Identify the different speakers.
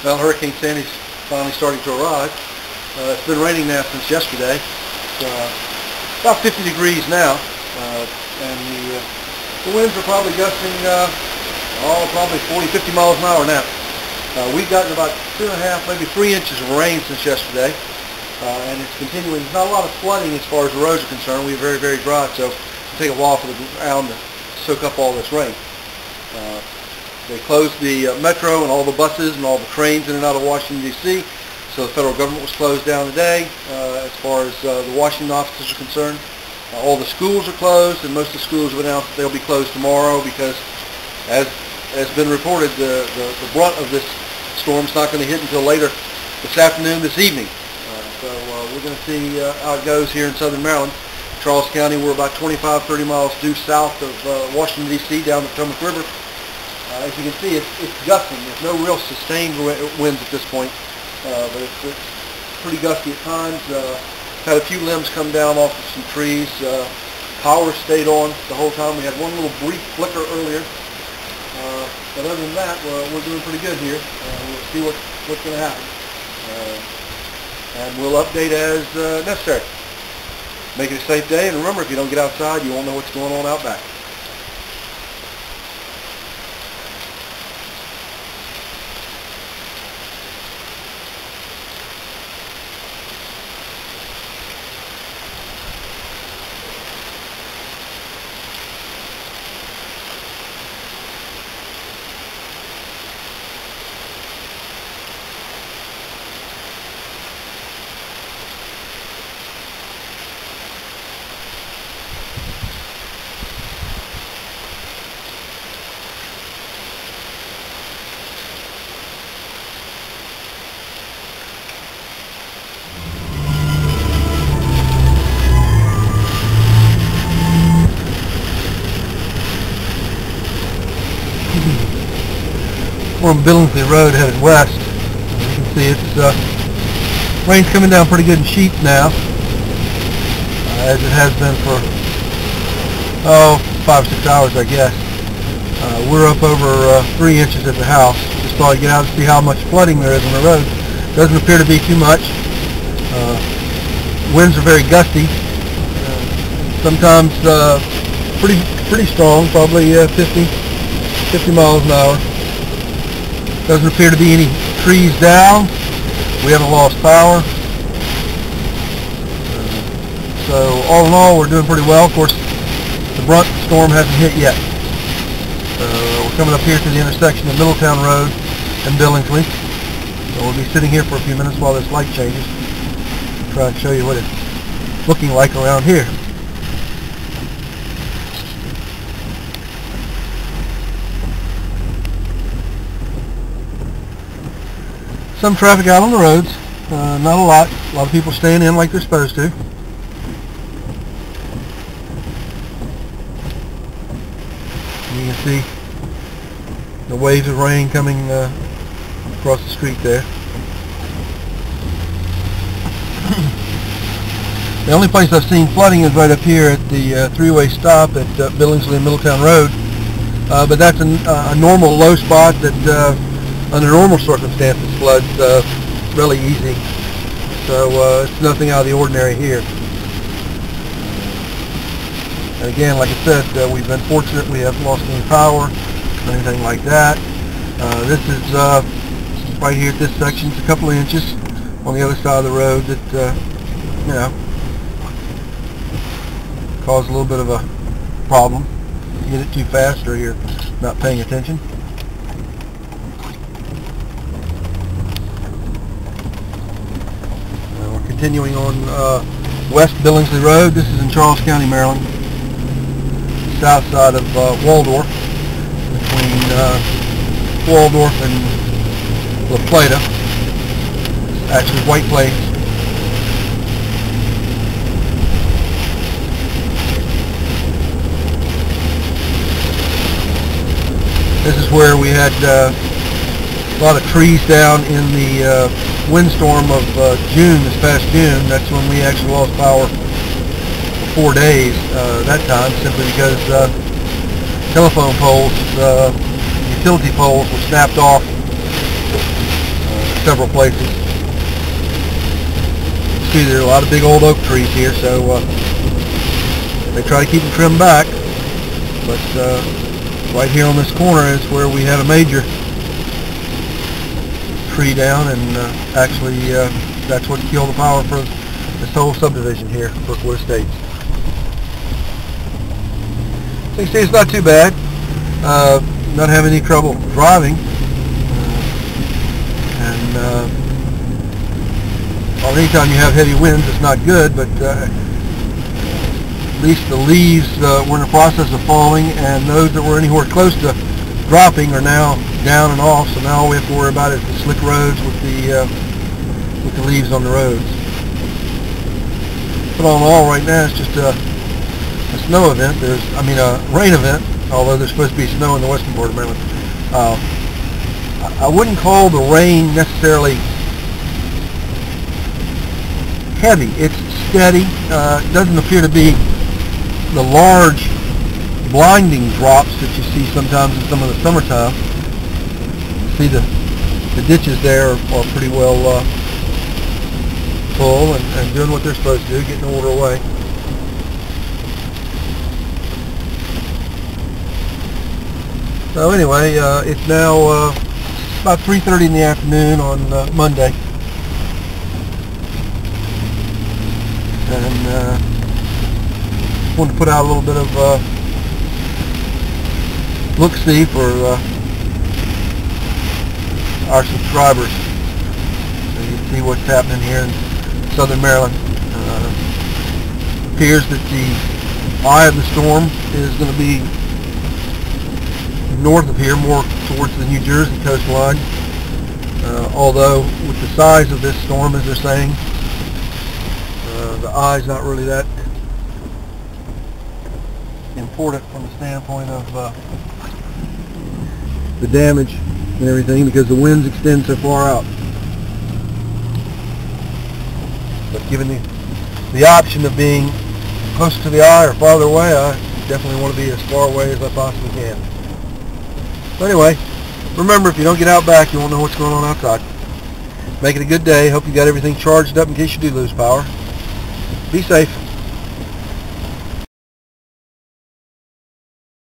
Speaker 1: Well, Hurricane Sandy's finally starting to arrive. It's been raining now since yesterday. It's about 50 degrees now, and the winds are probably gusting, probably 40, 50 miles an hour now. We've gotten about 2.5, maybe 3 inches of rain since yesterday, and it's continuing. There's not a lot of flooding as far as the roads are concerned. We're very, very dry, so it'll take a while for the ground to soak up all this rain. They closed the metro and all the buses and all the trains in and out of Washington, D.C., so the federal government was closed down today as far as the Washington offices are concerned. All the schools are closed, and most of the schools have announced that they'll be closed tomorrow because, as has been reported, the brunt of this storm's not going to hit until later this afternoon, this evening. So we're going to see how it goes here in southern Maryland. Charles County, we're about 25, 30 miles due south of Washington, D.C., down the Potomac River. As you can see, it's gusting. There's no real sustained winds at this point, but it's pretty gusty at times. Had a few limbs come down off of some trees. Power stayed on the whole time. We had one little brief flicker earlier. But other than that, we're doing pretty good here. We'll see what's going to happen. And we'll update as necessary. Make it a safe day, and remember, if you don't get outside, you won't know what's going on out back. We're on Billingsley Road headed west. You can see it's rain's coming down pretty good in sheets now, as it has been for 5 or 6 hours, I guess. We're up over 3 inches at the house. Just thought I'd get out and see how much flooding there is on the road. Doesn't appear to be too much. Winds are very gusty. Sometimes pretty strong, probably 50 miles an hour. Doesn't appear to be any trees down. We haven't lost power. So all in all, we're doing pretty well. Of course, the brunt of the storm hasn't hit yet. We're coming up here to the intersection of Middletown Road and Billingsley. So we'll be sitting here for a few minutes while this light changes. Try and show you what it's looking like around here. Some traffic out on the roads, not a lot. A lot of people staying in like they're supposed to. You can see the waves of rain coming across the street there. The only place I've seen flooding is right up here at the three-way stop at Billingsley and Middletown Road. But that's a normal low spot that under normal circumstances floods really easy. So it's nothing out of the ordinary here. And again, like I said, we've been fortunate. We haven't lost any power or anything like that. This is right here at this section. It's a couple of inches on the other side of the road that you know, caused a little bit of a problem. You get it too fast or you're not paying attention. Continuing on West Billingsley Road. This is in Charles County, Maryland, south side of Waldorf, between Waldorf and La Plata, actually White Plains. This is where we had a lot of trees down in the windstorm of June, this past June. That's when we actually lost power for 4 days that time, simply because telephone poles, utility poles were snapped off several places. See, there are a lot of big old oak trees here, so they try to keep them trimmed back. But right here on this corner is where we had a major tree down, and actually that's what killed the power for this whole subdivision here, Brookwood Estates. So you see, it's not too bad. Not having any trouble driving, and well, anytime you have heavy winds, it's not good. But at least the leaves were in the process of falling, and those that were anywhere close to dropping are now down and off. So now all we have to worry about is the slick roads with the leaves on the roads. But all in all, right now it's just a snow event. A rain event. Although there's supposed to be snow in the western part of Maryland. I wouldn't call the rain necessarily heavy. It's steady. It doesn't appear to be the large blinding drops that you see sometimes in some of the summertime. You see the ditches there are pretty well full and doing what they're supposed to do, getting the water away. So anyway, it's now about 3:30 in the afternoon on Monday, and wanted to put out a little bit of look-see for our subscribers, so you can see what's happening here in southern Maryland. Appears that the eye of the storm is going to be north of here, more towards the New Jersey coastline, although with the size of this storm, as they're saying, the eye's not really that important from the standpoint of the damage and everything, because the winds extend so far out. But given the option of being close to the eye or farther away, I definitely want to be as far away as I possibly can. So anyway, remember, if you don't get out back, you won't know what's going on outside. Make it a good day. Hope you got everything charged up in case you do lose power. Be safe.